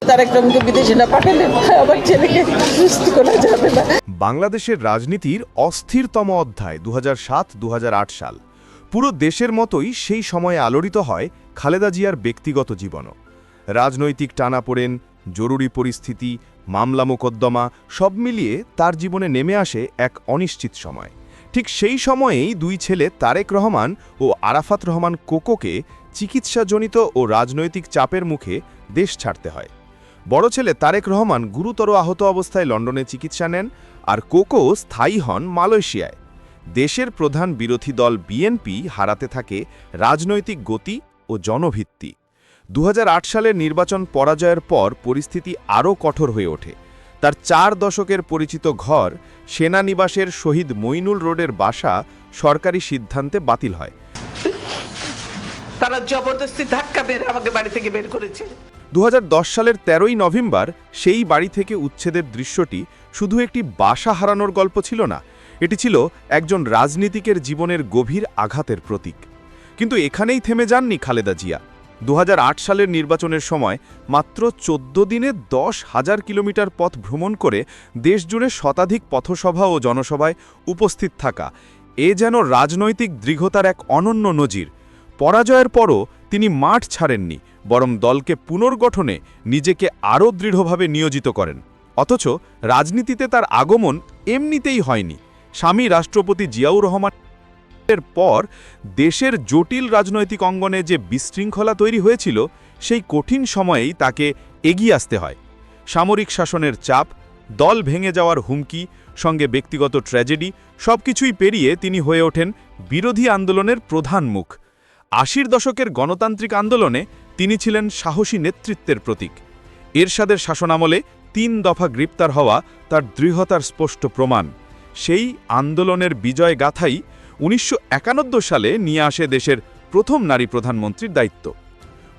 তারেক রহমানকে বিদেশে না পাঠালে আমার ছেলেকে সুস্থ করা যাবে না। বাংলাদেশের রাজনীতির অস্থিরতম অধ্যায় 2007-2008 সাল। পুরো দেশের মতোই সেই সময়ে আলোড়িত হয় খালেদা জিয়ার ব্যক্তিগত জীবনও। রাজনৈতিক টানাপোড়েন, জরুরি পরিস্থিতি, মামলা মোকদ্দমা সব মিলিয়ে তার জীবনে নেমে আসে এক অনিশ্চিত সময়। ঠিক সেই সময়েই দুই ছেলে তারেক রহমান ও আরাফাত রহমান কোকোকে চিকিৎসাজনিত ও রাজনৈতিক চাপের মুখে দেশ ছাড়তে হয়। বড় ছেলে তারেক রহমান গুরুতর আহত অবস্থায় লন্ডনে চিকিৎসা নেন, আর কোকো স্থায়ী হন মালয়েশিয়ায়। দেশের প্রধান বিরোধী দল বিএনপি হারাতে থাকে রাজনৈতিক গতি ও জনভিত্তি। 2008 সালের নির্বাচন পরাজয়ের পর পরিস্থিতি আরও কঠোর হয়ে ওঠে। তার 4 দশকের পরিচিত ঘর সেনানিবাসের শহীদ মইনুল রোডের বাসা সরকারি সিদ্ধান্তে বাতিল হয়। তারা জবরদস্তি ধাক্কা মেরে আমাকে বাড়ি থেকে বের করেছে। 2010 সালের 13ই নভেম্বর সেই বাড়ি থেকে উচ্ছেদের দৃশ্যটি শুধু একটি বাসা হারানোর গল্প ছিল না, এটি ছিল একজন রাজনীতিকের জীবনের গভীর আঘাতের প্রতীক। কিন্তু এখানেই থেমে যাননি খালেদা জিয়া। 2008 সালের নির্বাচনের সময় মাত্র 14 দিনে 10,000 কিলোমিটার পথ ভ্রমণ করে দেশজুড়ে শতাধিক পথসভা ও জনসভায় উপস্থিত থাকা, এ যেন রাজনৈতিক দৃঢ়তার এক অনন্য নজির। পরাজয়ের পরও তিনি মাঠ ছাড়েননি, বরং দলকে পুনর্গঠনে নিজেকে আরও দৃঢ়ভাবে নিয়োজিত করেন। অথচ রাজনীতিতে তার আগমন এমনিতেই হয়নি। স্বামী রাষ্ট্রপতি জিয়াউর রহমানের পর দেশের জটিল রাজনৈতিক অঙ্গনে যে বিশৃঙ্খলা তৈরি হয়েছিল, সেই কঠিন সময়েই তাকে এগিয়ে আসতে হয়। সামরিক শাসনের চাপ, দল ভেঙে যাওয়ার হুমকি, সঙ্গে ব্যক্তিগত ট্র্যাজেডি সবকিছুই পেরিয়ে তিনি হয়ে ওঠেন বিরোধী আন্দোলনের প্রধান মুখ। 80-র দশকের গণতান্ত্রিক আন্দোলনে তিনি ছিলেন সাহসী নেতৃত্বের প্রতীক। এরশাদের শাসনামলে 3 দফা গ্রেপ্তার হওয়া তার দৃঢ়তার স্পষ্ট প্রমাণ। সেই আন্দোলনের বিজয় গাথাই 1991 সালে নিয়ে আসে দেশের প্রথম নারী প্রধানমন্ত্রীর দায়িত্ব।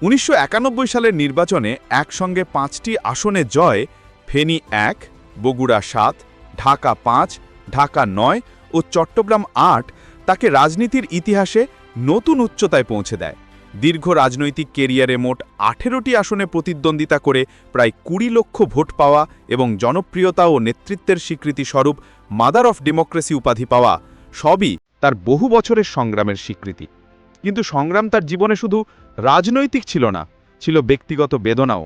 1991 সালের নির্বাচনে একসঙ্গে 5টি আসনে জয়, ফেনী 1, বগুড়া 7, ঢাকা 5, ঢাকা 9 ও চট্টগ্রাম 8 তাকে রাজনীতির ইতিহাসে নতুন উচ্চতায় পৌঁছে দেয়। দীর্ঘ রাজনৈতিক কেরিয়ারে মোট 18টি আসনে প্রতিদ্বন্দ্বিতা করে প্রায় 20 লক্ষ ভোট পাওয়া এবং জনপ্রিয়তা ও নেতৃত্বের স্বীকৃতি স্বরূপ মাদার অফ ডেমোক্রেসি উপাধি পাওয়া, সবই তার বহু বছরের সংগ্রামের স্বীকৃতি। কিন্তু সংগ্রাম তার জীবনে শুধু রাজনৈতিক ছিল না, ছিল ব্যক্তিগত বেদনাও।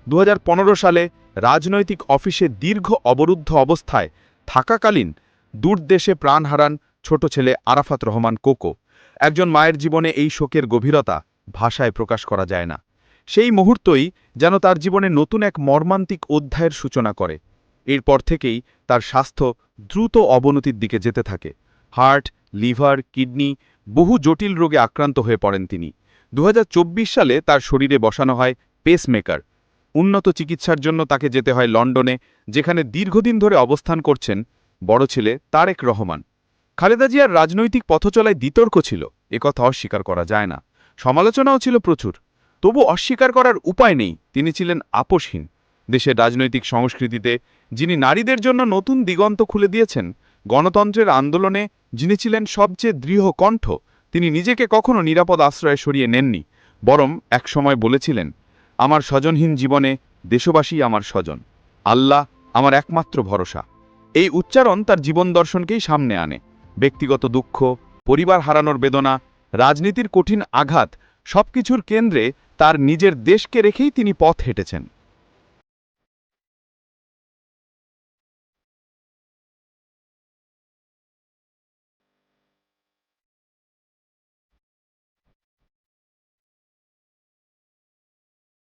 2015 সালে রাজনৈতিক অফিসে দীর্ঘ অবরুদ্ধ অবস্থায় থাকাকালীন দূর দেশে প্রাণ হারান ছোট ছেলে আরাফাত রহমান কোকো। একজন মায়ের জীবনে এই শোকের গভীরতা ভাষায় প্রকাশ করা যায় না। সেই মুহূর্তই যেন তার জীবনে নতুন এক মর্মান্তিক অধ্যায়ের সূচনা করে। এরপর থেকেই তার স্বাস্থ্য দ্রুত অবনতির দিকে যেতে থাকে। হার্ট, লিভার, কিডনি বহু জটিল রোগে আক্রান্ত হয়ে পড়েন তিনি। 2024 সালে তার শরীরে বসানো হয় পেসমেকার। উন্নত চিকিৎসার জন্য তাকে যেতে হয় লন্ডনে, যেখানে দীর্ঘদিন ধরে অবস্থান করছেন বড় ছেলে তারেক রহমান। খালেদা জিয়ার রাজনৈতিক পথচলায় বিতর্ক ছিল, একথা অস্বীকার করা যায় না। সমালোচনাও ছিল প্রচুর, তবু অস্বীকার করার উপায় নেই, তিনি ছিলেন আপোষহীন। দেশের রাজনৈতিক সংস্কৃতিতে যিনি নারীদের জন্য নতুন দিগন্ত খুলে দিয়েছেন, গণতন্ত্রের আন্দোলনে যিনি ছিলেন সবচেয়ে দৃঢ় কণ্ঠ, তিনি নিজেকে কখনো নিরাপদ আশ্রয়ে সরিয়ে নেননি, বরং একসময় বলেছিলেন, আমার স্বজনহীন জীবনে দেশবাসী আমার স্বজন, আল্লাহ আমার একমাত্র ভরসা। এই উচ্চারণ তার জীবন দর্শনকেই সামনে আনে। ব্যক্তিগত দুঃখ, পরিবার হারানোর বেদনা, রাজনীতির কঠিন আঘাত সবকিছুর কেন্দ্রে তার নিজের দেশকে রেখেই তিনি পথ হেঁটেছেন।